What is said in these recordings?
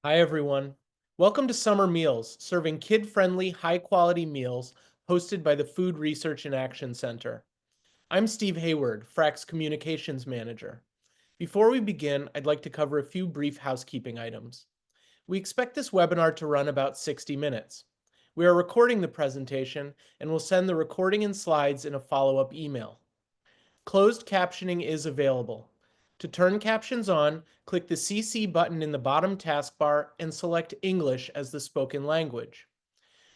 Hi, everyone. Welcome to Summer Meals, serving kid-friendly, high-quality meals hosted by the Food Research and Action Center. I'm Steve Hayward, FRAC's Communications Manager. Before we begin, I'd like to cover a few brief housekeeping items. We expect this webinar to run about 60 minutes. We are recording the presentation and will send the recording and slides in a follow-up email. Closed captioning is available. To turn captions on, click the CC button in the bottom taskbar and select English as the spoken language.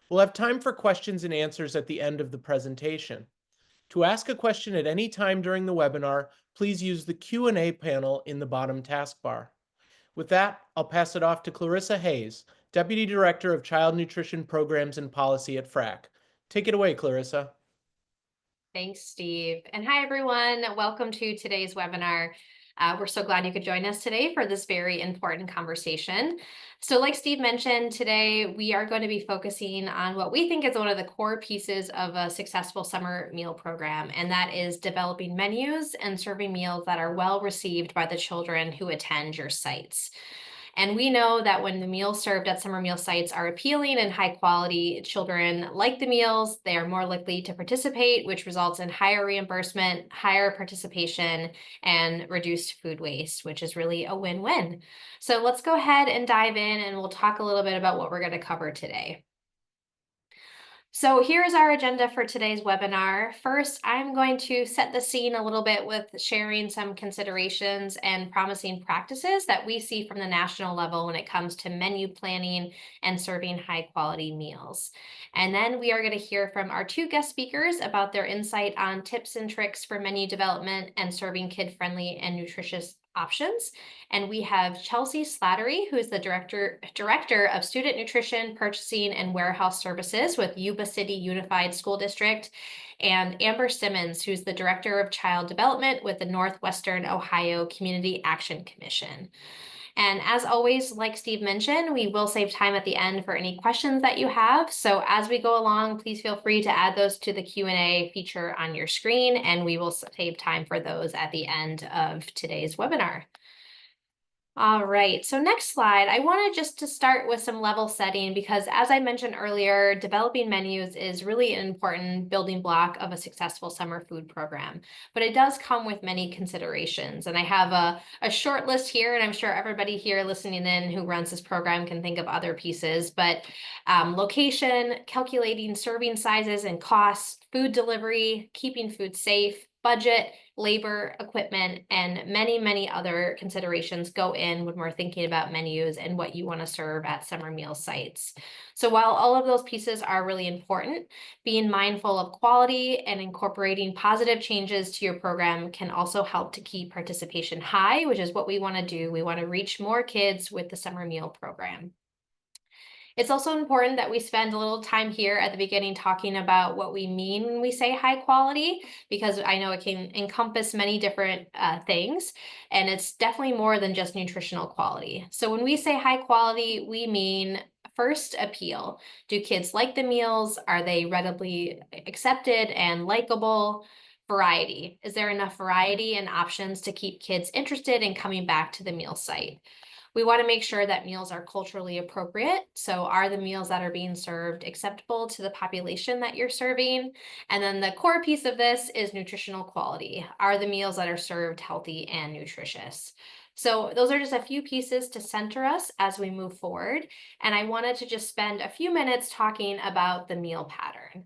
We'll have time for questions and answers at the end of the presentation. To ask a question at any time during the webinar, please use the Q&A panel in the bottom taskbar. With that, I'll pass it off to Clarissa Hayes, Deputy Director of Child Nutrition Programs and Policy at FRAC. Take it away, Clarissa. Thanks, Steve. And hi, everyone. Welcome to today's webinar. We're so glad you could join us today for this very important conversation. So like Steve mentioned, today we are going to be focusing on what we think is one of the core pieces of a successful summer meal program, and that is developing menus and serving meals that are well received by the children who attend your sites. And we know that when the meals served at summer meal sites are appealing and high quality, children like the meals, they are more likely to participate, which results in higher reimbursement, higher participation, and reduced food waste, which is really a win-win. So let's go ahead and dive in and we'll talk a little bit about what we're going to cover today. So here's our agenda for today's webinar. First, I'm going to set the scene a little bit with sharing some considerations and promising practices that we see from the national level when it comes to menu planning and serving high quality meals. And then we are going to hear from our two guest speakers about their insight on tips and tricks for menu development and serving kid-friendly and nutritious options. And we have Chelsea Slattery, who is the Director of Student Nutrition, Purchasing, and Warehouse Services with Yuba City Unified School District, and Amber Simmons, who's the Director of Child Development with the Northwestern Ohio Community Action Commission. And as always, like Steve mentioned, we will save time at the end for any questions that you have. So as we go along, please feel free to add those to the Q&A feature on your screen, and we will save time for those at the end of today's webinar. All right, so next slide, I wanted just to start with some level setting because as I mentioned earlier, developing menus is really an important building block of a successful summer food program, but it does come with many considerations. And I have a short list here, and I'm sure everybody here listening in who runs this program can think of other pieces, but location, calculating serving sizes and costs, food delivery, keeping food safe, budget, labor, equipment, and many, many other considerations go in when we're thinking about menus and what you want to serve at summer meal sites. So while all of those pieces are really important, being mindful of quality and incorporating positive changes to your program can also help to keep participation high, which is what we want to do. We want to reach more kids with the summer meal program. It's also important that we spend a little time here at the beginning talking about what we mean when we say high quality, because I know it can encompass many different things, and it's definitely more than just nutritional quality. So when we say high quality, we mean first, appeal. Do kids like the meals? Are they readily accepted and likable? Variety. Is there enough variety and options to keep kids interested in coming back to the meal site? We want to make sure that meals are culturally appropriate. So are the meals that are being served acceptable to the population that you're serving? And then the core piece of this is nutritional quality. Are the meals that are served healthy and nutritious? So those are just a few pieces to center us as we move forward. And I wanted to just spend a few minutes talking about the meal pattern.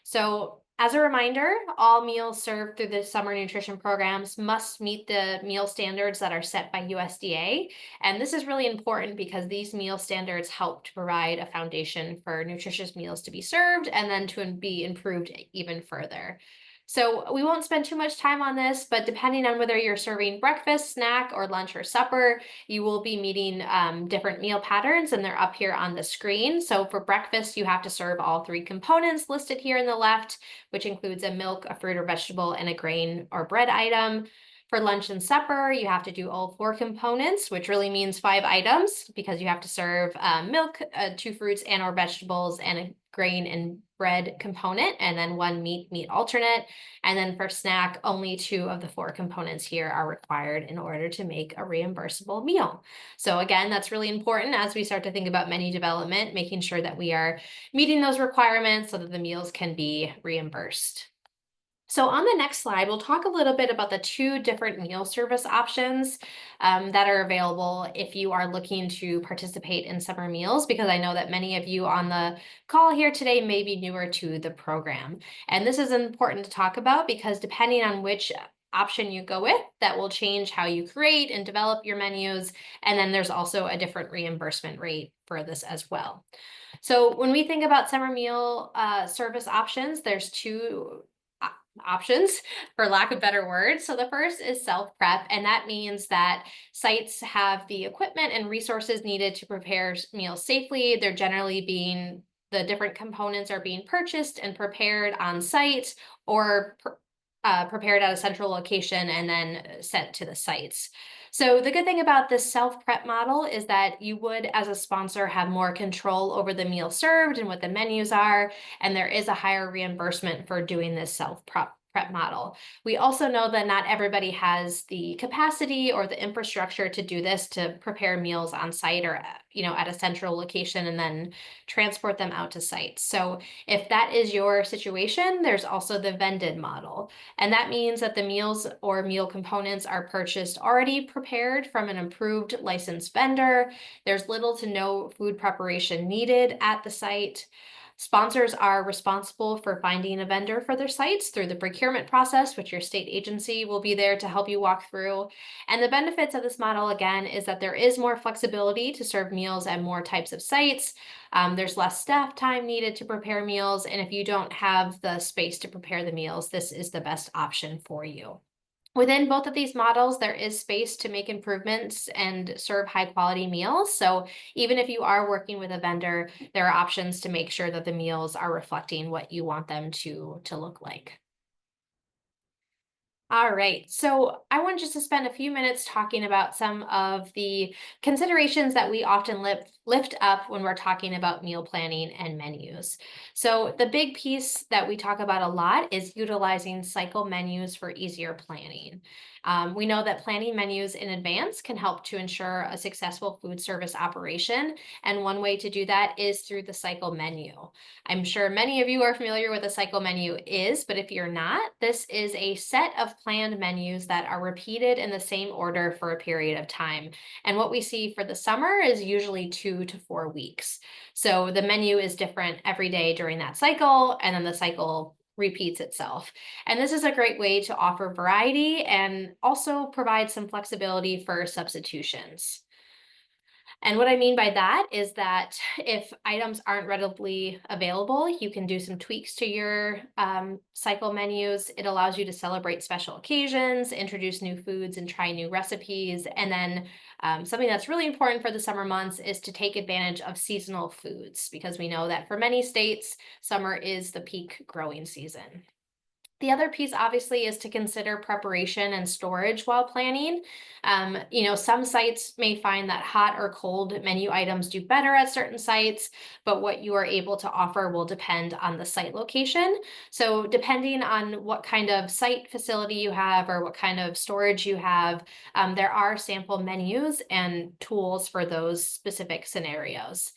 So as a reminder, all meals served through the summer nutrition programs must meet the meal standards that are set by USDA. And this is really important because these meal standards help to provide a foundation for nutritious meals to be served and then to be improved even further. So we won't spend too much time on this, but depending on whether you're serving breakfast, snack, or lunch or supper, you will be meeting different meal patterns, and they're up here on the screen. So for breakfast, you have to serve all three components listed here in the left, which includes a milk, a fruit or vegetable, and a grain or bread item. For lunch and supper, you have to do all four components, which really means 5 items because you have to serve milk, 2 fruits and or vegetables, and a grain and bread component, and then one meat alternate. And then for snack, only 2 of the 4 components here are required in order to make a reimbursable meal. So again, that's really important as we start to think about menu development, making sure that we are meeting those requirements so that the meals can be reimbursed. So on the next slide, we'll talk a little bit about the 2 different meal service options that are available if you are looking to participate in summer meals, because I know that many of you on the call here today may be newer to the program. And this is important to talk about because depending on which option you go with, that will change how you create and develop your menus. And then there's also a different reimbursement rate for this as well. So when we think about summer meal service options, there's 2 options, for lack of better words. So the first is self-prep, and that means that sites have the equipment and resources needed to prepare meals safely. They're generally being the different components are being purchased and prepared on site or prepared at a central location and then sent to the sites. So the good thing about this self-prep model is that you would, as a sponsor, have more control over the meal served and what the menus are, and there is a higher reimbursement for doing this self-prep model. We also know that not everybody has the capacity or the infrastructure to do this, to prepare meals on site or at a central location and then transport them out to sites. So if that is your situation, there's also the vended model. And that means that the meals or meal components are purchased already prepared from an approved licensed vendor. There's little to no food preparation needed at the site. Sponsors are responsible for finding a vendor for their sites through the procurement process, which your state agency will be there to help you walk through. And the benefits of this model, again, is that there is more flexibility to serve meals at more types of sites. There's less staff time needed to prepare meals. And if you don't have the space to prepare the meals, this is the best option for you. Within both of these models, there is space to make improvements and serve high quality meals. So even if you are working with a vendor, there are options to make sure that the meals are reflecting what you want them to look like. All right, so I want just to spend a few minutes talking about some of the considerations that we often lift up when we're talking about meal planning and menus. So the big piece that we talk about a lot is utilizing cycle menus for easier planning. We know that planning menus in advance can help to ensure a successful food service operation, and one way to do that is through the cycle menu. I'm sure many of you are familiar with a cycle menu is, but if you're not, this is a set of planned menus that are repeated in the same order for a period of time. And what we see for the summer is usually 2 to 4 weeks. So the menu is different every day during that cycle, and then the cycle repeats itself. And this is a great way to offer variety and also provide some flexibility for substitutions. And what I mean by that is that if items aren't readily available, you can do some tweaks to your cycle menus. It allows you to celebrate special occasions, introduce new foods, and try new recipes. And then something that's really important for the summer months is to take advantage of seasonal foods, because we know that for many states, summer is the peak growing season. The other piece, obviously, is to consider preparation and storage while planning. Some sites may find that hot or cold menu items do better at certain sites, but what you are able to offer will depend on the site location. So depending on what kind of site facility you have or what kind of storage you have, there are sample menus and tools for those specific scenarios.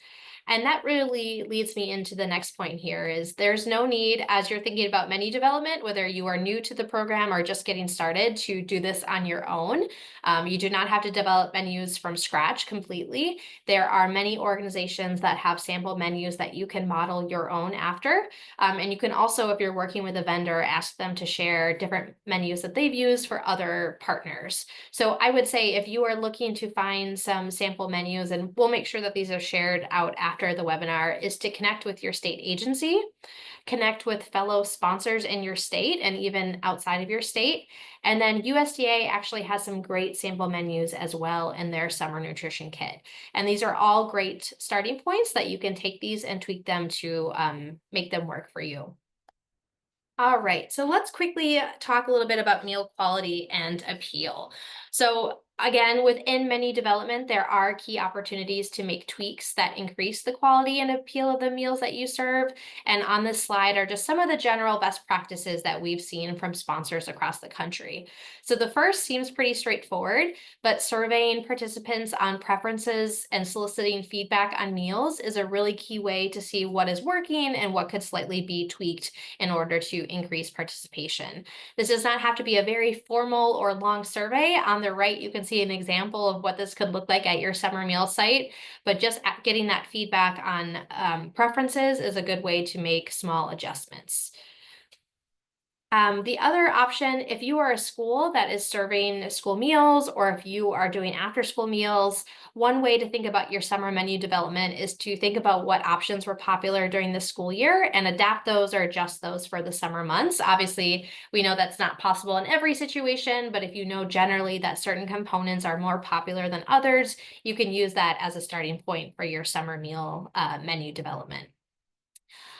And that really leads me into the next point here is there's no need, as you're thinking about menu development, whether you are new to the program or just getting started, to do this on your own. You do not have to develop menus from scratch completely. There are many organizations that have sample menus that you can model your own after. And you can also, if you're working with a vendor, ask them to share different menus that they've used for other partners. So I would say if you are looking to find some sample menus, and we'll make sure that these are shared out after the webinar, is to connect with your state agency, connect with fellow sponsors in your state and even outside of your state. And then USDA actually has some great sample menus as well in their summer nutrition kit. And these are all great starting points that you can take these and tweak them to make them work for you. All right, so let's quickly talk a little bit about meal quality and appeal. So Again, within menu development, there are key opportunities to make tweaks that increase the quality and appeal of the meals that you serve. And on this slide are just some of the general best practices that we've seen from sponsors across the country. So the first seems pretty straightforward, but surveying participants on preferences and soliciting feedback on meals is a really key way to see what is working and what could slightly be tweaked in order to increase participation. This does not have to be a very formal or long survey. On the right, you can see an example of what this could look like at your summer meal site, but just getting that feedback on preferences is a good way to make small adjustments. The other option, if you are a school that is serving school meals or if you are doing after school meals, one way to think about your summer menu development is to think about what options were popular during the school year and adapt those or adjust those for the summer months. Obviously, we know that's not possible in every situation, but if you know generally that certain components are more popular than others, you can use that as a starting point for your summer meal menu development.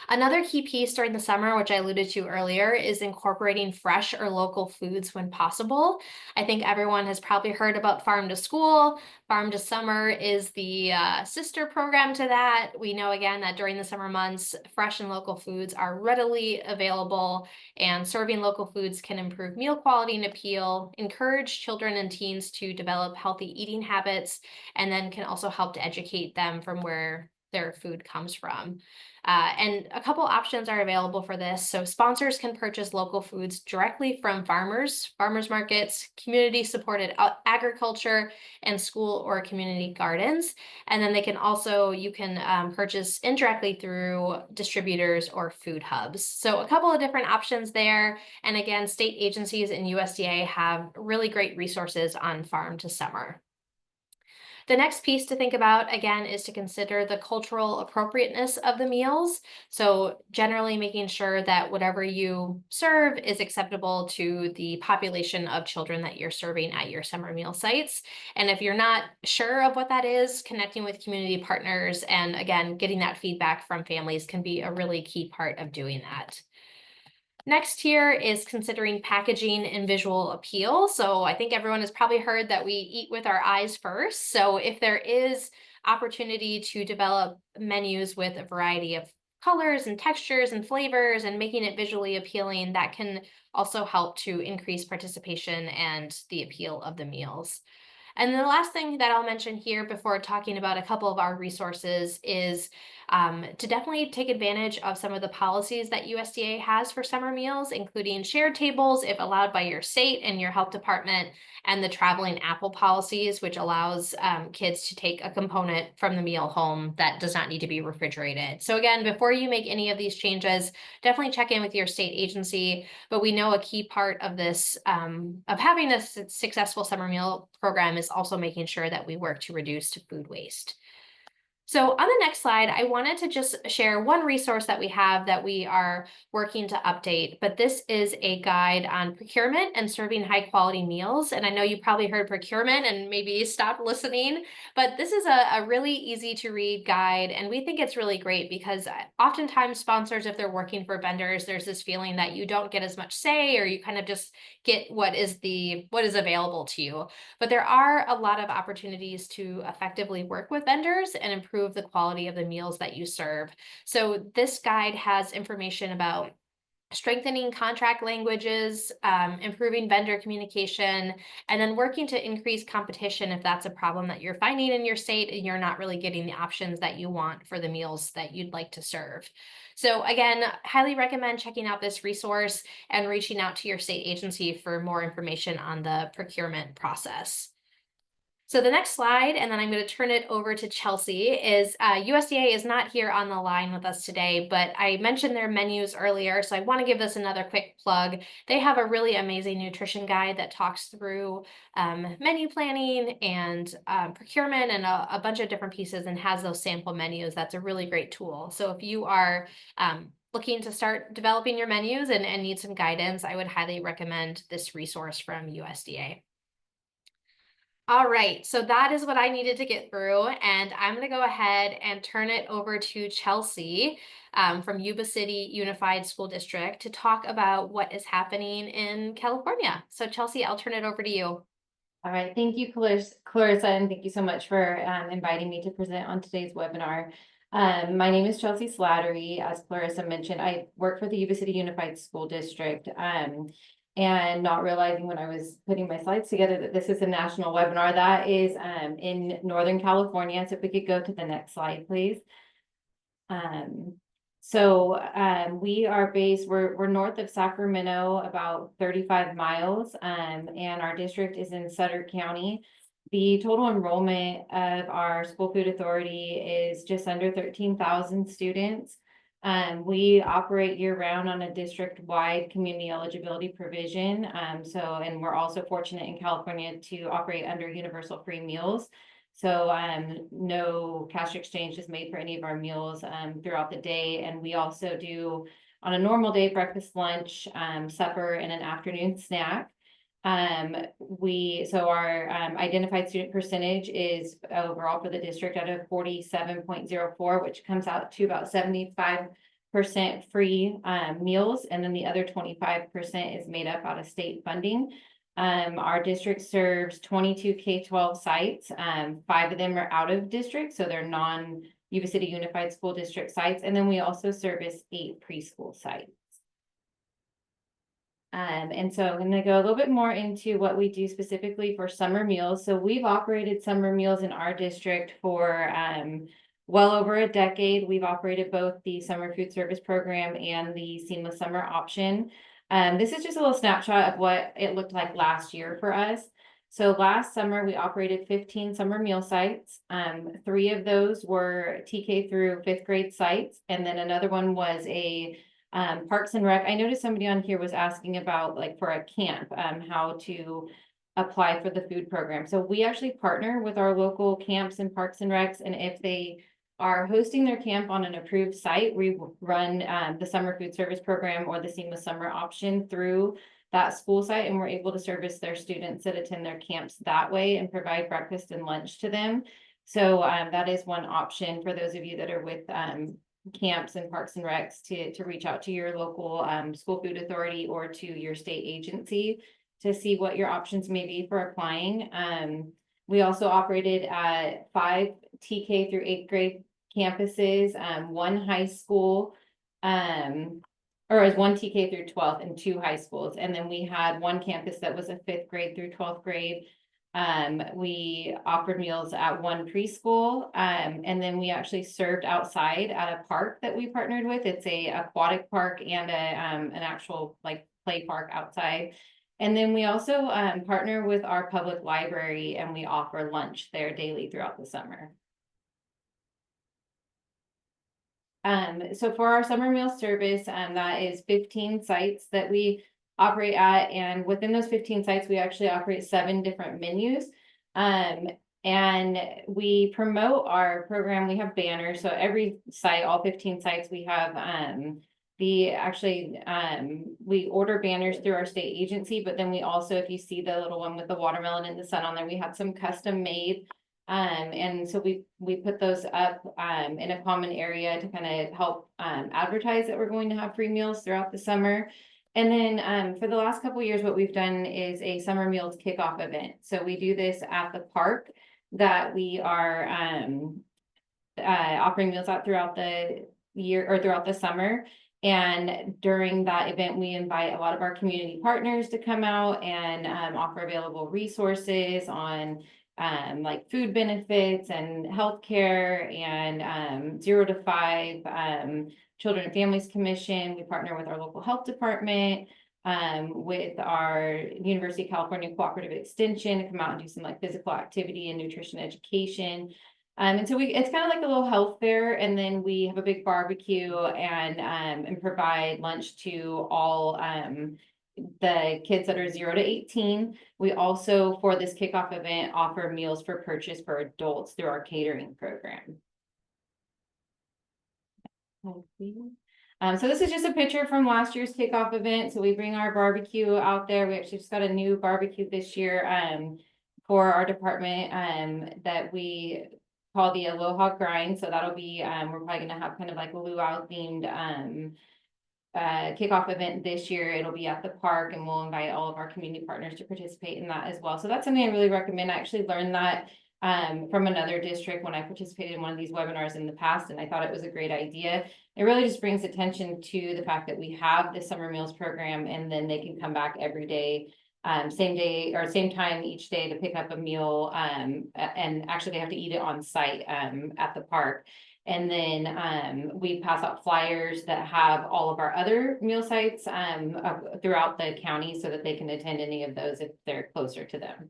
Another key piece during the summer, which I alluded to earlier, is incorporating fresh or local foods when possible. I think everyone has probably heard about Farm to School. Farm to Summer is the sister program to that. We know again that during the summer months, fresh and local foods are readily available, and serving local foods can improve meal quality and appeal, encourage children and teens to develop healthy eating habits, and then can also help to educate them from where their food comes from. And a couple options are available for this. So sponsors can purchase local foods directly from farmers markets, community supported agriculture, and school or community gardens. And then you can purchase indirectly through distributors or food hubs. So a couple of different options there. And again, state agencies and USDA have really great resources on farm to summer. The next piece to think about, again, is to consider the cultural appropriateness of the meals. So generally making sure that whatever you serve is acceptable to the population of children that you're serving at your summer meal sites. And if you're not sure of what that is, connecting with community partners and again, getting that feedback from families can be a really key part of doing that. Next here is considering packaging and visual appeal. So I think everyone has probably heard that we eat with our eyes first. So if there is opportunity to develop menus with a variety of colors and textures and flavors and making it visually appealing, that can also help to increase participation and the appeal of the meals. And the last thing that I'll mention here before talking about a couple of our resources is to definitely take advantage of some of the policies that USDA has for summer meals, including shared tables if allowed by your state and your health department, and the traveling apple policies, which allows kids to take a component from the meal home that does not need to be refrigerated. So again, before you make any of these changes, definitely check in with your state agency. But we know a key part of this, of having a successful summer meal program is also making sure that we work to reduce food waste. So on the next slide, I wanted to just share one resource that we have that we are working to update, but this is a guide on procurement and serving high quality meals. And I know you probably heard procurement and maybe stopped listening, but this is a really easy to read guide. And we think it's really great because oftentimes sponsors, if they're working for vendors, there's this feeling that you don't get as much say, or you kind of just get what is available to you. But there are a lot of opportunities to effectively work with vendors and improve the quality of the meals that you serve. So this guide has information about strengthening contract languages, improving vendor communication, and then working to increase competition if that's a problem that you're finding in your state and you're not really getting the options that you want for the meals that you'd like to serve. So again, highly recommend checking out this resource and reaching out to your state agency for more information on the procurement process. So the next slide, and then I'm going to turn it over to Chelsea, is USDA is not here on the line with us today, but I mentioned their menus earlier, so I want to give this another quick plug. They have a really amazing nutrition guide that talks through menu planning and procurement and a bunch of different pieces and has those sample menus. That's a really great tool. So if you are looking to start developing your menus and need some guidance, I would highly recommend this resource from USDA. All right, so that is what I needed to get through, and I'm going to go ahead and turn it over to Chelsea from Yuba City Unified School District to talk about what is happening in California. So Chelsea, I'll turn it over to you. All right, thank you, Clarissa, and thank you so much for inviting me to present on today's webinar. My name is Chelsea Slattery. As Clarissa mentioned, I work for the Yuba City Unified School District. And not realizing when I was putting my slides together that this is a national webinar that is in Northern California. So if we could go to the next slide, please. We are based, we're north of Sacramento, about 35 miles, and our district is in Sutter County. The total enrollment of our school food authority is just under 13,000 students. We operate year round on a district-wide community eligibility provision. And we're also fortunate in California to operate under universal free meals. So no cash exchange is made for any of our meals throughout the day. And we also do, on a normal day, breakfast, lunch, supper, and an afternoon snack. Our identified student percentage is overall for the district at a 47.04, which comes out to about 75% free meals. And then the other 25% is made up out of state funding. Our district serves 22 K-12 sites. 5 of them are out of district, so they're non-Yuba City Unified School District sites. And then we also service 8 preschool sites. And so I'm going to go a little bit more into what we do specifically for summer meals. So we've operated summer meals in our district for well over a decade. We've operated both the summer food service program and the seamless summer option. This is just a little snapshot of what it looked like last year for us. So last summer, we operated 15 summer meal sites. 3 of those were TK through 5th grade sites. And then another one was a Parks and Rec. I noticed somebody on here was asking about, like, for a camp, how to apply for the food program. So we actually partner with our local camps and Parks and Recs. And if they are hosting their camp on an approved site, we run the summer food service program or the seamless summer option through that school site, and we're able to service their students that attend their camps that way and provide breakfast and lunch to them. So that is one option for those of you that are with camps and Parks and Recs to reach out to your local school food authority or to your state agency to see what your options may be for applying. We also operated at 5 TK through 8th grade campuses, 1 high school, or as 1 TK through 12th and 2 high schools. And then we had 1 campus that was a 5th grade through 12th grade. We offered meals at 1 preschool, and then we actually served outside at a park that we partnered with. It's a aquatic park and an actual like play park outside. And then we also partner with our public library, and we offer lunch there daily throughout the summer. So for our summer meal service, that is 15 sites that we operate at, and within those 15 sites, we actually operate 7 different menus. And we promote our program. We have banners. So every site, all 15 sites, we have we order banners through our state agency, but then we also, if you see the little one with the watermelon and the sun on there, we had some custom made. And so we put those up in a common area to kind of help advertise that we're going to have free meals throughout the summer. And then for the last couple of years, what we've done is a summer meals kickoff event. So we do this at the park that we are offering meals out throughout the year or throughout the summer. And during that event, we invite a lot of our community partners to come out and offer available resources on like food benefits and healthcare and 0 to 5 Children and Families Commission. We partner with our local health department, with our University of California Cooperative Extension to come out and do some like physical activity and nutrition education. And so it's kind of like a little health fair, and then we have a big barbecue and provide lunch to all the kids that are 0 to 18. We also, for this kickoff event, offer meals for purchase for adults through our catering program. So this is just a picture from last year's kickoff event. So we bring our barbecue out there. We actually just got a new barbecue this year for our department that we call the Aloha Grind. So that'll be, we're probably gonna have kind of like a luau themed kickoff event this year. It'll be at the park, and we'll invite all of our community partners to participate in that as well. So that's something I really recommend. I actually learned that from another district when I participated in one of these webinars in the past, and I thought it was a great idea. It really just brings attention to the fact that we have the summer meals program, and then they can come back every day, same day or same time each day to pick up a meal. And actually they have to eat it on site at the park. And then we pass out flyers that have all of our other meal sites throughout the county so that they can attend any of those if they're closer to them.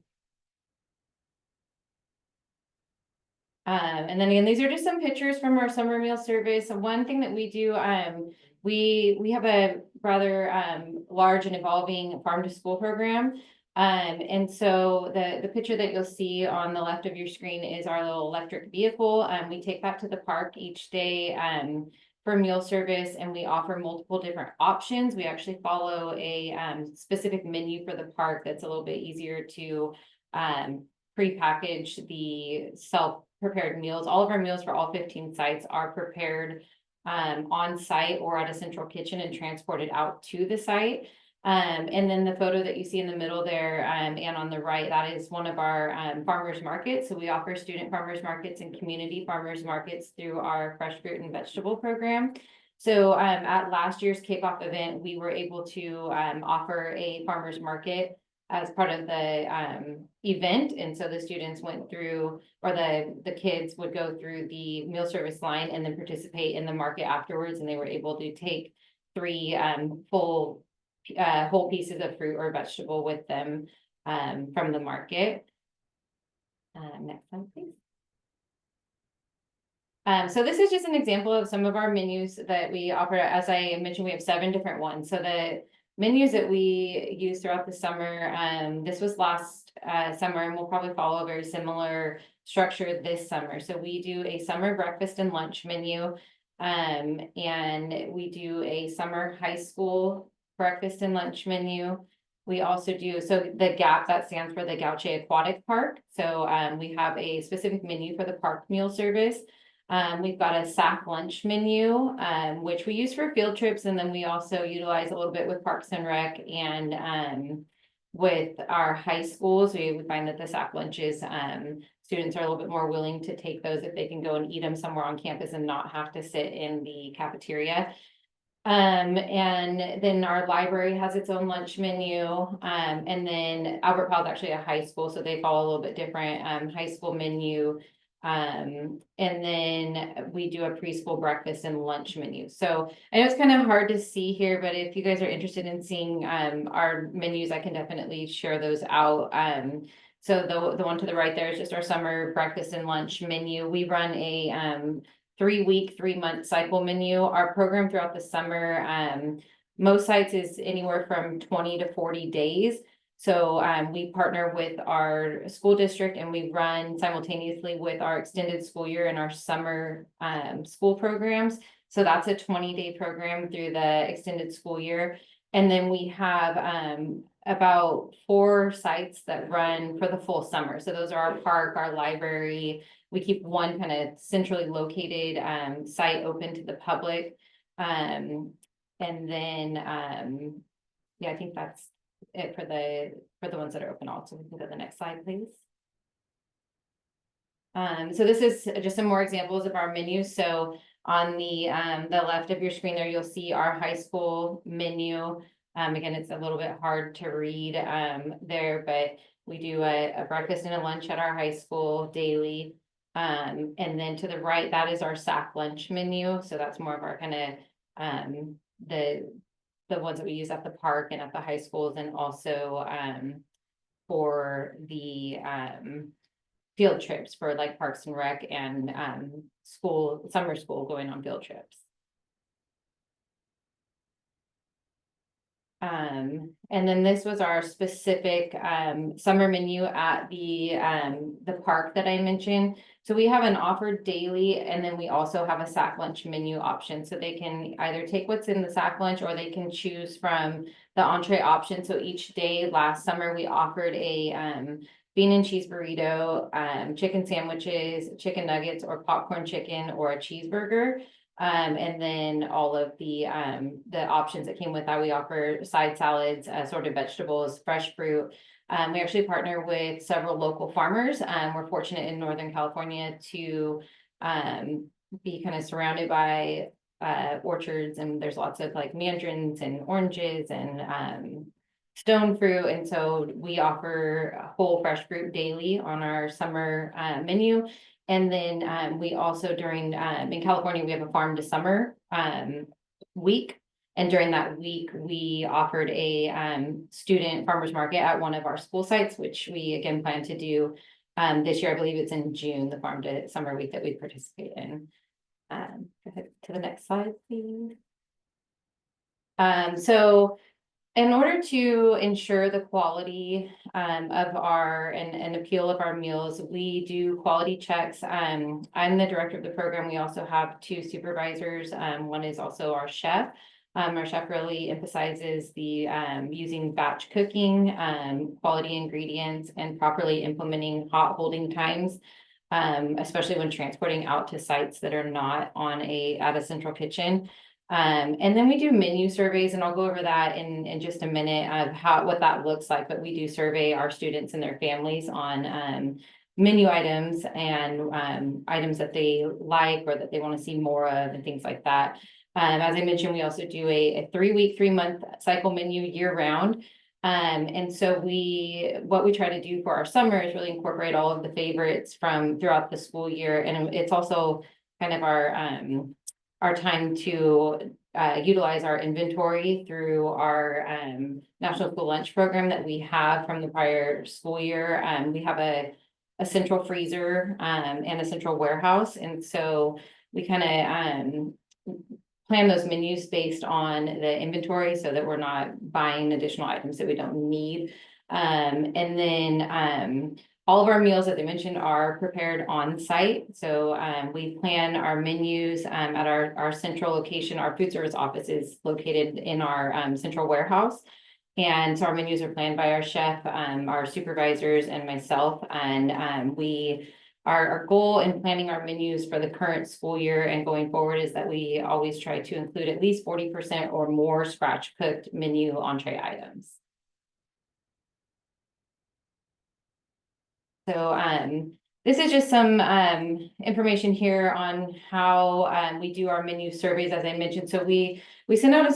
And then again, these are just some pictures from our summer meal service. So one thing that we do, we have a rather large and evolving farm to school program. And so the picture that you'll see on the left of your screen is our little electric vehicle. We take that to the park each day for meal service, and we offer multiple different options. We actually follow a specific menu for the park that's a little bit easier to pre-package the self-prepared meals. All of our meals for all 15 sites are prepared on site or at a central kitchen and transported out to the site. And then the photo that you see in the middle there and on the right, that is one of our farmers markets. So we offer student farmers markets and community farmers markets through our fresh fruit and vegetable program. So at last year's kickoff event, we were able to offer a farmers market as part of the event. And so the students went through, or the kids would go through the meal service line and then participate in the market afterwards. And they were able to take 3 full whole pieces of fruit or vegetable with them from the market. Next slide, please. So this is just an example of some of our menus that we offer. As I mentioned, we have 7 different ones. So the menus that we use throughout the summer, this was last summer, and we'll probably follow a very similar structure this summer. So we do a summer breakfast and lunch menu, and we do a summer high school breakfast and lunch menu. We also do, so the GAP, that stands for the Gauche Aquatic Park. So we have a specific menu for the park meal service. We've got a SAC lunch menu, which we use for field trips. And then we also utilize a little bit with Parks and Rec and with our high schools. We find that the SAC lunches, students are a little bit more willing to take those if they can go and eat them somewhere on campus and not have to sit in the cafeteria. And then our library has its own lunch menu. And then Albert Powell is actually a high school, so they follow a little bit different high school menu. And then we do a preschool breakfast and lunch menu. So I know it's kind of hard to see here, but if you guys are interested in seeing our menus, I can definitely share those out. So the one to the right there is just our summer breakfast and lunch menu. We run a 3-week, 3-month cycle menu. Our program throughout the summer, most sites is anywhere from 20 to 40 days. So we partner with our school district, and we run simultaneously with our extended school year and our summer school programs. So that's a 20-day program through the extended school year. And then we have about 4 sites that run for the full summer. So those are our park, our library. We keep one kind of centrally located site open to the public. And then, yeah, I think that's it for the ones that are open also. We can go to the next slide, please. So this is just some more examples of our menus. So on the left of your screen there, you'll see our high school menu. Again, it's a little bit hard to read there, but we do a breakfast and a lunch at our high school daily. And then to the right, that is our SAC lunch menu. So that's more of our kind of the ones that we use at the park and at the high schools, and also for the field trips for like Parks and Rec and summer school going on field trips. And then this was our specific summer menu at the park that I mentioned. So we have an offered daily, and then we also have a SAC lunch menu option. So they can either take what's in the SAC lunch, or they can choose from the entree option. So each day last summer, we offered a bean and cheese burrito, chicken sandwiches, chicken nuggets, or popcorn chicken, or a cheeseburger. And then all of the options that came with that. We offer side salads, assorted vegetables, fresh fruit. We actually partner with several local farmers. We're fortunate in Northern California to be kind of surrounded by orchards, and there's lots of like mandarins and oranges and stone fruit. And so we offer whole fresh fruit daily on our summer menu. And then we also during in California, we have a farm to summer week. And during that week, we offered a student farmers market at one of our school sites, which we again plan to do this year. I believe it's in June, the farm to summer week that we participate in. Go ahead to the next slide, please. So in order to ensure the quality of our and appeal of our meals, we do quality checks. I'm the director of the program. We also have two supervisors. One is also our chef. Our chef really emphasizes the using batch cooking, quality ingredients, and properly implementing hot holding times, especially when transporting out to sites that are not at a central kitchen. And then we do menu surveys, and I'll go over that in just a minute of what that looks like. But we do survey our students and their families on menu items and items that they like or that they want to see more of and things like that. As I mentioned, we also do a 3-week, 3-month cycle menu year round. And so what we try to do for our summer is really incorporate all of the favorites from throughout the school year. And it's also kind of our time to utilize our inventory through our National School Lunch Program that we have from the prior school year. We have a central freezer and a central warehouse. And so we kind of plan those menus based on the inventory so that we're not buying additional items that we don't need. And then all of our meals, as I mentioned, are prepared on site. So we plan our menus at our central location. Our food service office is located in our central warehouse. And so our menus are planned by our chef, our supervisors, and myself. And our goal in planning our menus for the current school year and going forward is that we always try to include at least 40% or more scratch cooked menu entree items. So this is just some information here on how we do our menu surveys, as I mentioned. So we send out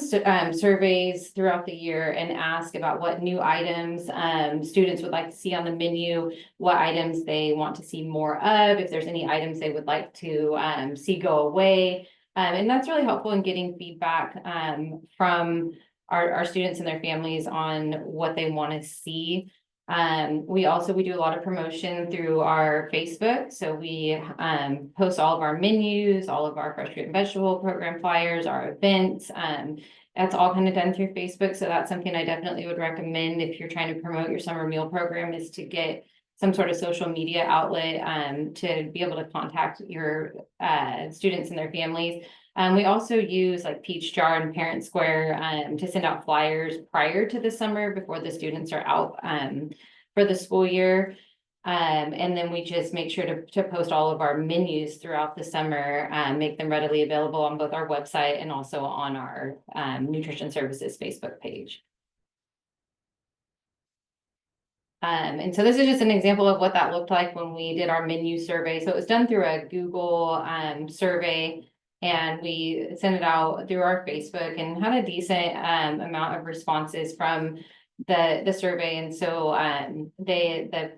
surveys throughout the year and ask about what new items students would like to see on the menu, what items they want to see more of, if there's any items they would like to see go away. And that's really helpful in getting feedback from our students and their families on what they want to see. We do a lot of promotion through our Facebook. So we post all of our menus, all of our fresh fruit and vegetable program flyers, our events. That's all kind of done through Facebook. So that's something I definitely would recommend if you're trying to promote your summer meal program, is to get some sort of social media outlet to be able to contact your students and their families. We also use like Peach Jar and Parent Square to send out flyers prior to the summer before the students are out for the school year. And then we just make sure to post all of our menus throughout the summer, make them readily available on both our website and also on our Nutrition Services Facebook page. And so this is just an example of what that looked like when we did our menu survey. So it was done through a Google survey, and we sent it out through our Facebook and had a decent amount of responses from the survey. And so the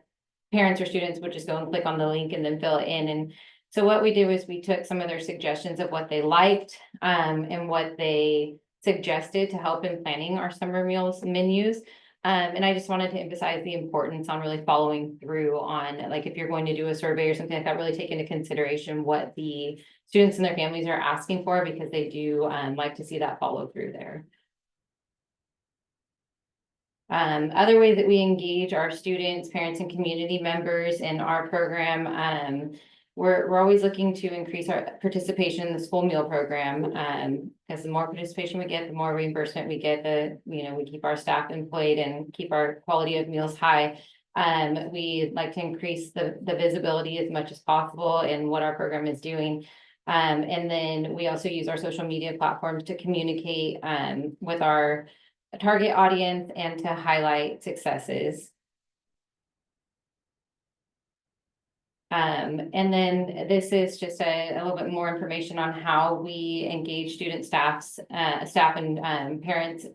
parents or students would just go and click on the link and then fill it in. And so what we did was we took some of their suggestions of what they liked and what they suggested to help in planning our summer meals menus. And I just wanted to emphasize the importance on really following through on, like, if you're going to do a survey or something like that, really take into consideration what the students and their families are asking for, because they do like to see that follow through there. Other ways that we engage our students, parents, and community members in our program, we're always looking to increase our participation in the school meal program, because the more participation we get, the more reimbursement we get. We keep our staff employed and keep our quality of meals high. We like to increase the visibility as much as possible in what our program is doing. And then we also use our social media platforms to communicate with our target audience and to highlight successes. And then this is just a little bit more information on how we engage student staff and parents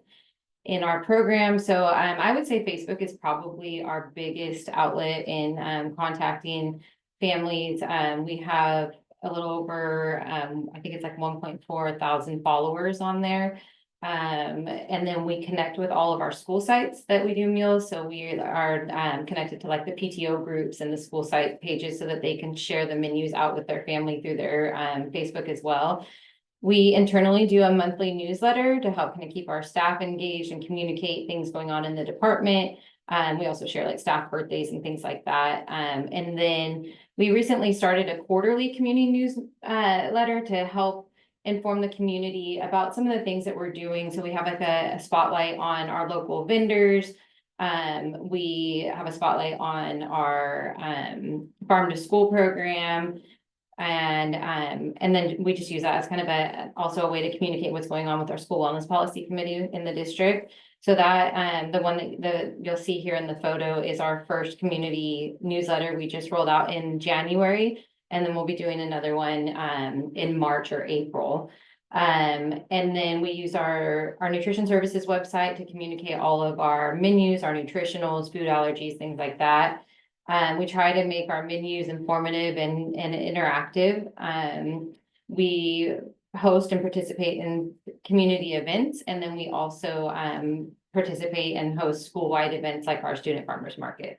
in our program. So I would say Facebook is probably our biggest outlet in contacting families. We have a little over, I think it's like 1.4 thousand followers on there. And then we connect with all of our school sites that we do meals. So we are connected to like the PTO groups and the school site pages so that they can share the menus out with their family through their Facebook as well. We internally do a monthly newsletter to help kind of keep our staff engaged and communicate things going on in the department. We also share like staff birthdays and things like that. And then we recently started a quarterly community newsletter to help inform the community about some of the things that we're doing. So we have like a spotlight on our local vendors. We have a spotlight on our farm to school program. And then we just use that as kind of also a way to communicate what's going on with our school wellness policy committee in the district. So that the one that you'll see here in the photo is our first community newsletter we just rolled out in January, and then we'll be doing another one in March or April. And then we use our nutrition services website to communicate all of our menus, our nutritionals, food allergies, things like that. We try to make our menus informative and interactive. We host and participate in community events, and then we also participate and host school-wide events like our student farmers markets.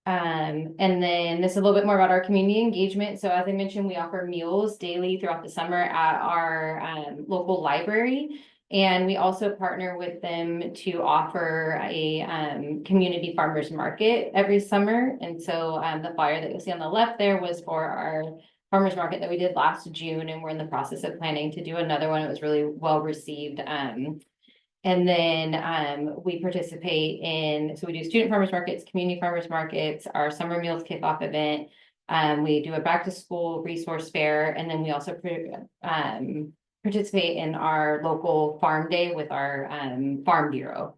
And then this is a little bit more about our community engagement. So as I mentioned, we offer meals daily throughout the summer at our local library. And we also partner with them to offer a community farmers market every summer. And so the flyer that you'll see on the left there was for our farmers market that we did last June, and we're in the process of planning to do another one. It was really well received. And then we participate in, so we do student farmers markets, community farmers markets, our summer meals kickoff event. We do a back to school resource fair, and then we also participate in our local farm day with our farm bureau.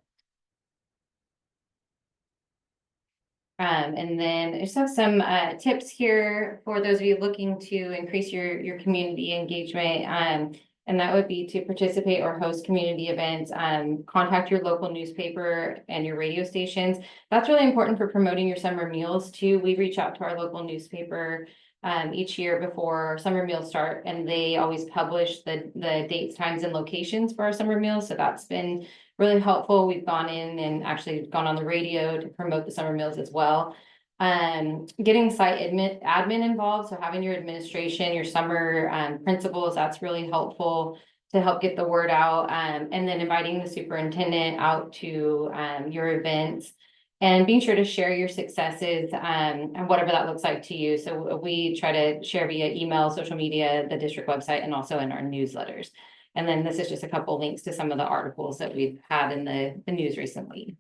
And then I just have some tips here for those of you looking to increase your community engagement. And that would be to participate or host community events, contact your local newspaper and your radio stations. That's really important for promoting your summer meals too. We reach out to our local newspaper each year before summer meals start, and they always publish the dates, times, and locations for our summer meals. So that's been really helpful. We've gone in and actually gone on the radio to promote the summer meals as well. Getting site admin involved, so having your administration, your summer principals, that's really helpful to help get the word out. And then inviting the superintendent out to your events, and being sure to share your successes and whatever that looks like to you. So we try to share via email, social media, the district website, and also in our newsletters. And then this is just a couple links to some of the articles that we've had in the news recently.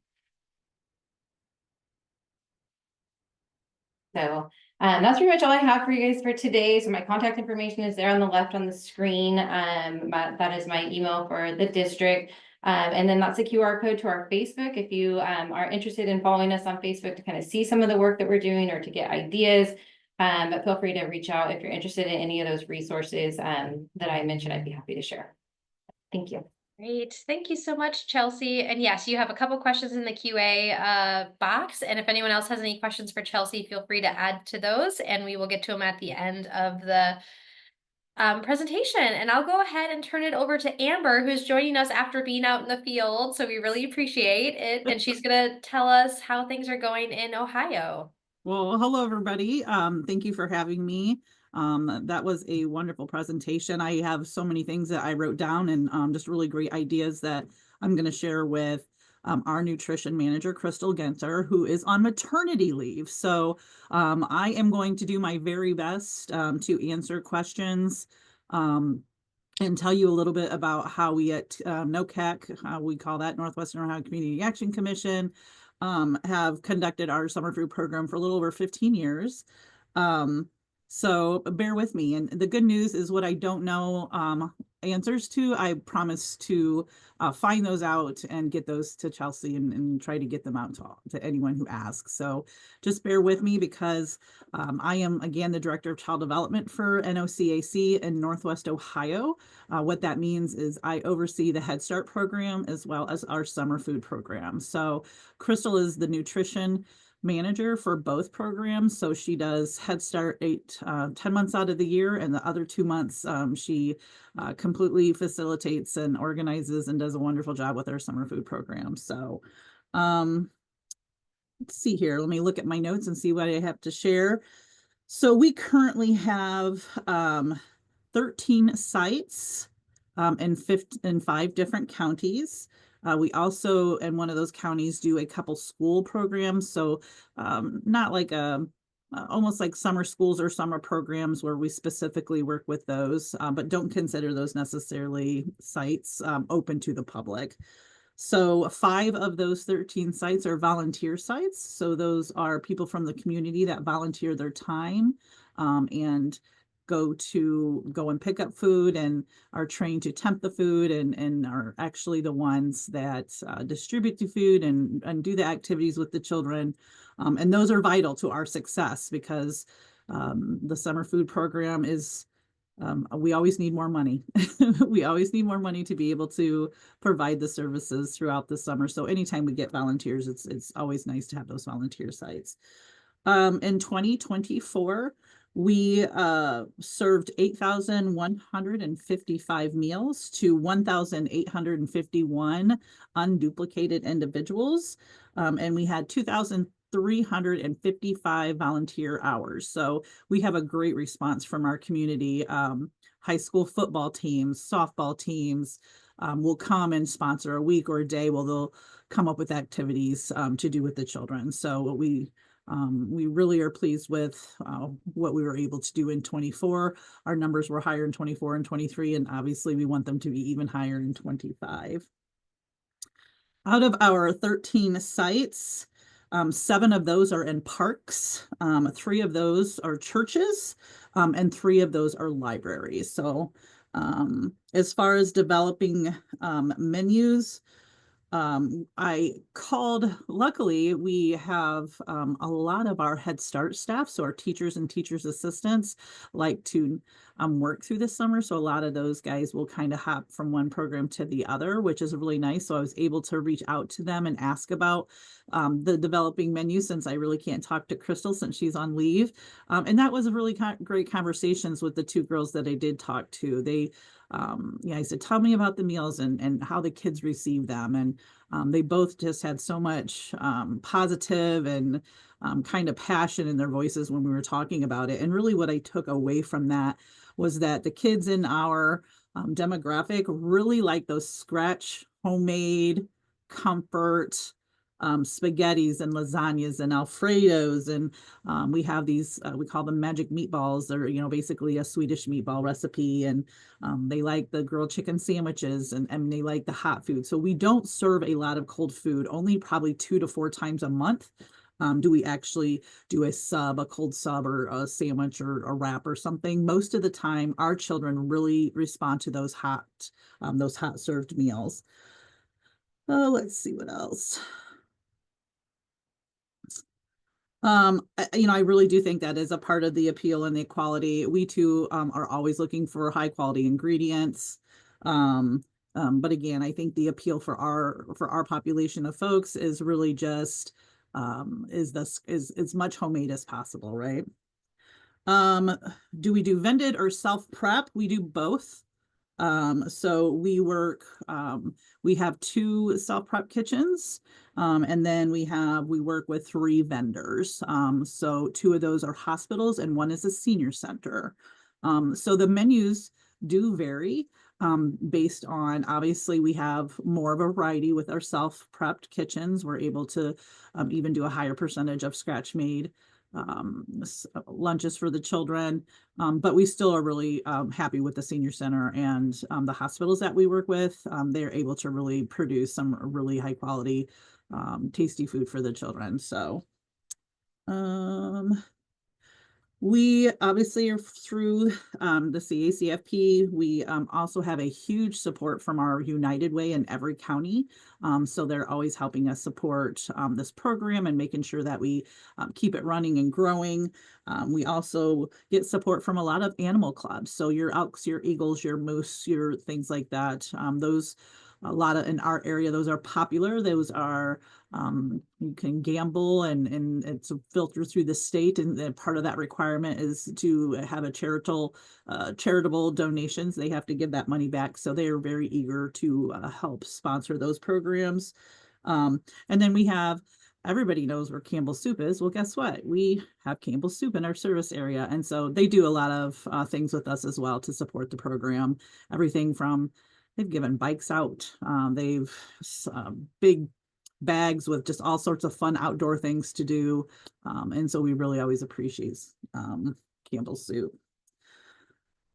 So that's pretty much all I have for you guys for today. So my contact information is there on the left on the screen. That is my email for the district. And then that's a QR code to our Facebook. If you are interested in following us on Facebook to kind of see some of the work that we're doing or to get ideas, but feel free to reach out if you're interested in any of those resources that I mentioned. I'd be happy to share. Thank you. Great. Thank you so much, Chelsea. And yes, you have a couple questions in the QA box. And if anyone else has any questions for Chelsea, feel free to add to those, and we will get to them at the end of the presentation. And I'll go ahead and turn it over to Amber, who's joining us after being out in the field. So we really appreciate it. And she's going to tell us how things are going in Ohio. Well, hello, everybody. Thank you for having me. That was a wonderful presentation. I have so many things that I wrote down, and just really great ideas that I'm going to share with our nutrition manager, Crystal Genter, who is on maternity leave. So I am going to do my very best to answer questions and tell you a little bit about how we at NOCAC, how we call that Northwestern Ohio Community Action Commission, have conducted our summer food program for a little over 15 years. So bear with me. And the good news is what I don't know answers to, I promise to find those out and get those to Chelsea and try to get them out to anyone who asks. So just bear with me because I am, again, the Director of Child Development for NOCAC in Northwest Ohio. What that means is I oversee the Head Start program as well as our summer food program. So Crystal is the nutrition manager for both programs. So she does Head Start 10 months out of the year, and the other 2 months she completely facilitates and organizes and does a wonderful job with our summer food program. So let's see here. Let me look at my notes and see what I have to share. So we currently have 13 sites in 5 different counties. We also, in one of those counties, do a couple school programs. So not like almost like summer schools or summer programs where we specifically work with those, but don't consider those necessarily sites open to the public. So 5 of those 13 sites are volunteer sites. So those are people from the community that volunteer their time and go and pick up food and are trained to temp the food and are actually the ones that distribute the food and do the activities with the children. And those are vital to our success because the summer food program is we always need more money. We always need more money to be able to provide the services throughout the summer. So anytime we get volunteers, it's always nice to have those volunteer sites. In 2024, we served 8,155 meals to 1,851 unduplicated individuals. And we had 2,355 volunteer hours. So we have a great response from our community. High school football teams, softball teams will come and sponsor a week or a day where they'll come up with activities to do with the children. So we really are pleased with what we were able to do in 24. Our numbers were higher in 24 and 23, and obviously we want them to be even higher in 25. Out of our 13 sites, 7 of those are in parks, 3 of those are churches, and 3 of those are libraries. So as far as developing menus, I called, luckily we have a lot of our Head Start staff, so our teachers and teachers assistants like to work through the summer. So a lot of those guys will kind of hop from one program to the other, which is really nice. So I was able to reach out to them and ask about the developing menu since I really can't talk to Crystal since she's on leave. And that was a really great conversations with the 2 girls that I did talk to. They I said, tell me about the meals and how the kids receive them. And they both just had so much positive and kind of passion in their voices when we were talking about it. And really what I took away from that was that the kids in our demographic really like those scratch, homemade, comfort, spaghettis and lasagnas and Alfredos. And we have these, we call them magic meatballs. They're, basically a Swedish meatball recipe. And they like the grilled chicken sandwiches and they like the hot food. So we don't serve a lot of cold food, only probably 2 to 4 times a month. Do we actually do a cold sub or a sandwich or a wrap or something? Most of the time, our children really respond to those hot served meals. Oh, let's see what else. I really do think that is a part of the appeal and the equality. We too are always looking for high quality ingredients. But again, I think the appeal for our population of folks is really just is as much homemade as possible, right? Do we do vended or self prep? We do both. So we have 2 self-prep kitchens, and then we work with 3 vendors. So 2 of those are hospitals and 1 is a senior center. So the menus do vary, based on, obviously we have more of a variety with our self-prepped kitchens. We're able to even do a higher percentage of scratch made lunches for the children, but we still are really happy with the senior center and the hospitals that we work with. They're able to really produce some really high quality tasty food for the children. So We obviously are through the CACFP. We also have a huge support from our United Way in every county. So they're always helping us support this program and making sure that we keep it running and growing. We also get support from a lot of animal clubs. So your elks, your eagles, your moose, your things like that. Those a lot of in our area, those are popular. Those are you can gamble and it's a filter through the state, and then part of that requirement is to have a charitable donations. They have to give that money back, so they are very eager to help sponsor those programs. And then we have everybody knows where Campbell's Soup is. Well, guess what? We have Campbell's Soup in our service area, and so they do a lot of things with us as well to support the program. Everything from they've given bikes out. They've big bags with just all sorts of fun outdoor things to do. And so we really always appreciate Campbell's Soup.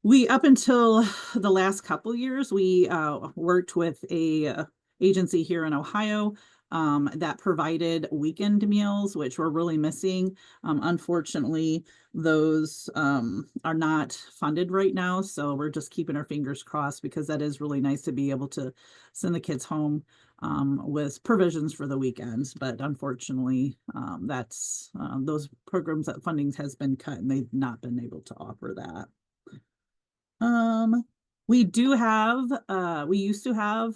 We, up until the last couple years, we worked with a agency here in Ohio that provided weekend meals, which we're really missing. Unfortunately, those are not funded right now. So we're just keeping our fingers crossed, because that is really nice to be able to send the kids home with provisions for the weekends. But unfortunately, that's those programs, that funding has been cut and they've not been able to offer that. We do have, we used to have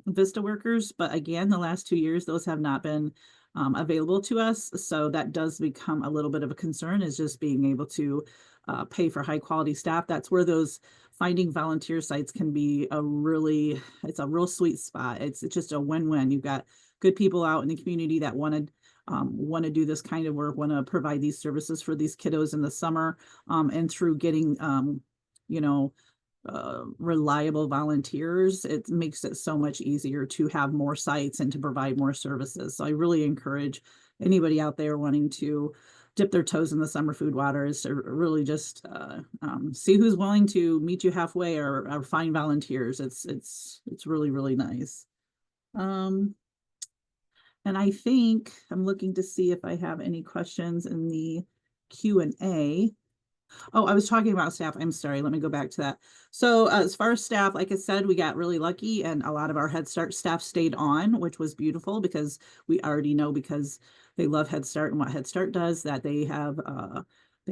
Vista workers, but again, the last 2 years, those have not been available to us. So that does become a little bit of a concern, is just being able to pay for high quality staff. That's where those finding volunteer sites can be it's a real sweet spot. It's just a win-win. You've got good people out in the community that want to do this kind of work, want to provide these services for these kiddos in the summer, and through getting reliable volunteers, it makes it so much easier to have more sites and to provide more services. So I really encourage anybody out there wanting to dip their toes in the summer food waters to really just see who's willing to meet you halfway, or find volunteers. It's really, really nice. And I think I'm looking to see if I have any questions in the Q&A. Oh, I was talking about staff. I'm sorry. Let me go back to that. So as far as staff, like I said, we got really lucky, and a lot of our Head Start staff stayed on, which was beautiful, because we already know, because they love Head Start and what Head Start does, that they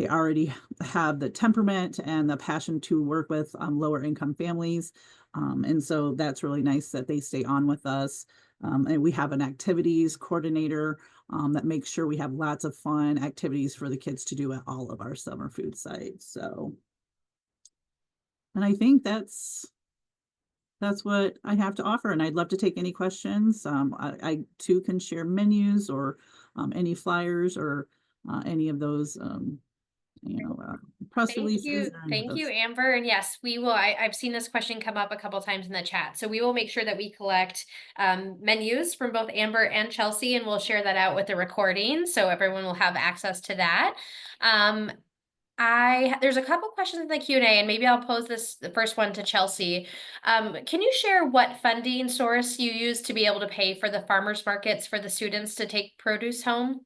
already have the temperament and the passion to work with lower income families. And so that's really nice that they stay on with us. And we have an activities coordinator that makes sure we have lots of fun activities for the kids to do at all of our summer food sites. So, and I think that's what I have to offer, and I'd love to take any questions. I too can share menus, or any flyers, or any of those press releases. Thank you, Amber. And yes, we will. I've seen this question come up a couple times in the chat. So we will make sure that we collect menus from both Amber and Chelsea, and we'll share that out with the recording, so everyone will have access to that. There's a couple questions in the Q&A, and maybe I'll pose the first one to Chelsea. Can you share what funding source you use to be able to pay for the farmers markets for the students to take produce home?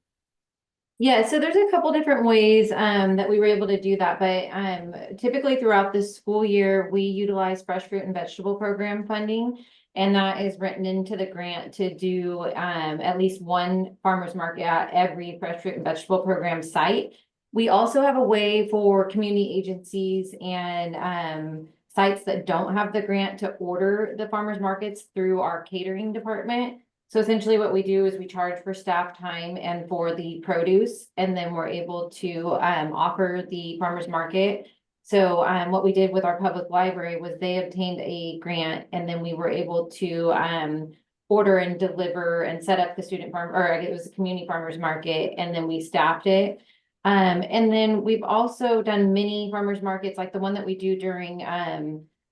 Yeah, so there's a couple different ways that we were able to do that, but typically throughout the school year, we utilize fresh fruit and vegetable program funding, and that is written into the grant to do at least one farmers market at every fresh fruit and vegetable program site. We also have a way for community agencies and sites that don't have the grant to order the farmers markets through our catering department. So essentially what we do is we charge for staff time and for the produce, and then we're able to offer the farmers market. So what we did with our public library was they obtained a grant, and then we were able to order and deliver and set up the student farm, or it was a community farmers market, and then we staffed it. And then we've also done mini farmers markets, like the one that we do during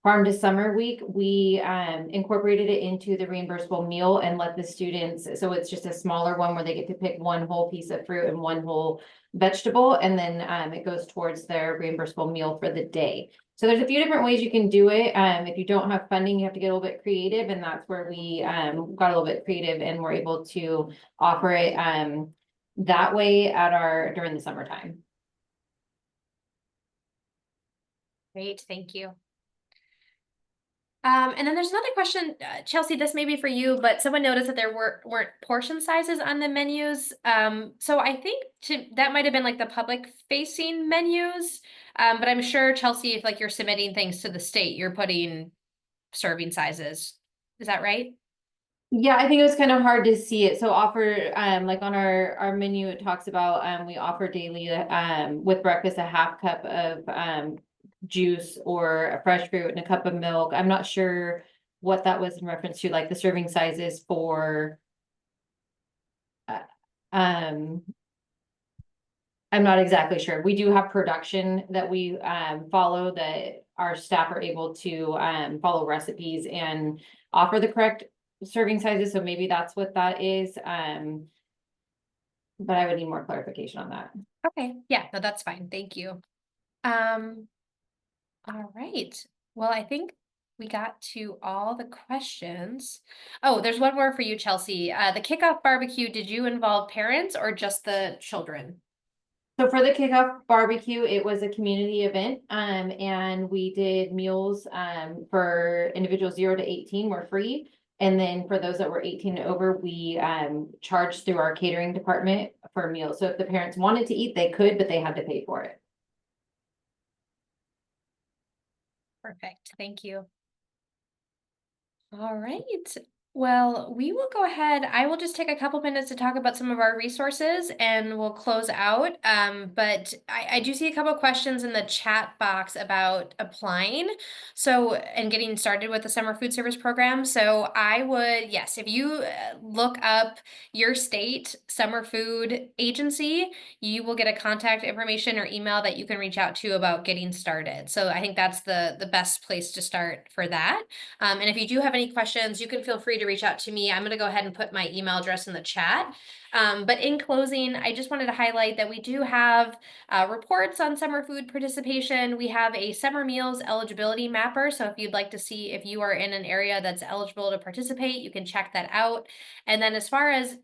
Farm to Summer Week. We incorporated it into the reimbursable meal and let the students, so it's just a smaller one where they get to pick one whole piece of fruit and one whole vegetable, and then it goes towards their reimbursable meal for the day. So there's a few different ways you can do it. If you don't have funding, you have to get a little bit creative, and that's where we got a little bit creative, and we're able to offer it that way during the summertime. Great, thank you. And then there's another question, Chelsea, this may be for you, but someone noticed that there weren't portion sizes on the menus. So I think that might have been like the public facing menus. But I'm sure, Chelsea, if like you're submitting things to the state, you're putting serving sizes. Is that right? Yeah, I think it was kind of hard to see it. So offer, like on our menu, it talks about, we offer daily, with breakfast, a half cup of, juice or a fresh fruit and a cup of milk. I'm not sure what that was in reference to, like the serving sizes for, um, I'm not exactly sure. We do have production that we, follow, that our staff are able to, follow recipes and offer the correct serving sizes, so maybe that's what that is. But I would need more clarification on that. Okay, yeah, no, that's fine. Thank you. All right. Well, I think we got to all the questions. Oh, there's one more for you, Chelsea. The kickoff barbecue, did you involve parents or just the children? So for the kickoff barbecue, it was a community event, and we did meals, for individuals 0 to 18 were free. And then for those that were 18 and over, we, charged through our catering department for meals. So if the parents wanted to eat, they could, but they had to pay for it. Perfect. Thank you. All right. Well, we will go ahead. I will just take a couple minutes to talk about some of our resources and we'll close out. But I do see a couple questions in the chat box about applying. So, and getting started with the summer food service program. So I would, yes, if you look up your state summer food agency, you will get a contact information or email that you can reach out to about getting started. So I think that's the best place to start for that. And if you do have any questions, you can feel free to reach out to me. I'm going to go ahead and put my email address in the chat. But in closing, I just wanted to highlight that we do have reports on summer food participation. We have a summer meals eligibility mapper. So if you'd like to see if you are in an area that's eligible to participate, you can check that out. And then as far as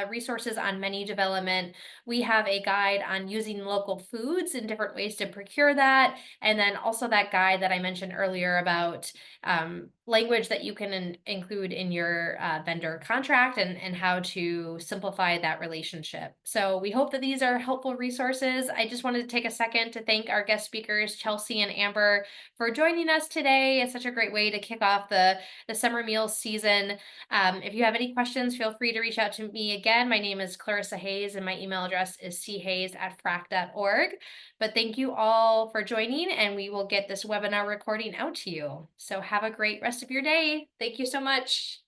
resources on menu development, we have a guide on using local foods and different ways to procure that. And then also that guide that I mentioned earlier about language that you can include in your vendor contract and how to simplify that relationship. So we hope that these are helpful resources. I just wanted to take a second to thank our guest speakers, Chelsea and Amber, for joining us today. It's such a great way to kick off the summer meals season. If you have any questions, feel free to reach out to me again. My name is Clarissa Hayes and my email address is chayes@frac.org. But thank you all for joining and we will get this webinar recording out to you. So have a great rest of your day. Thank you so much.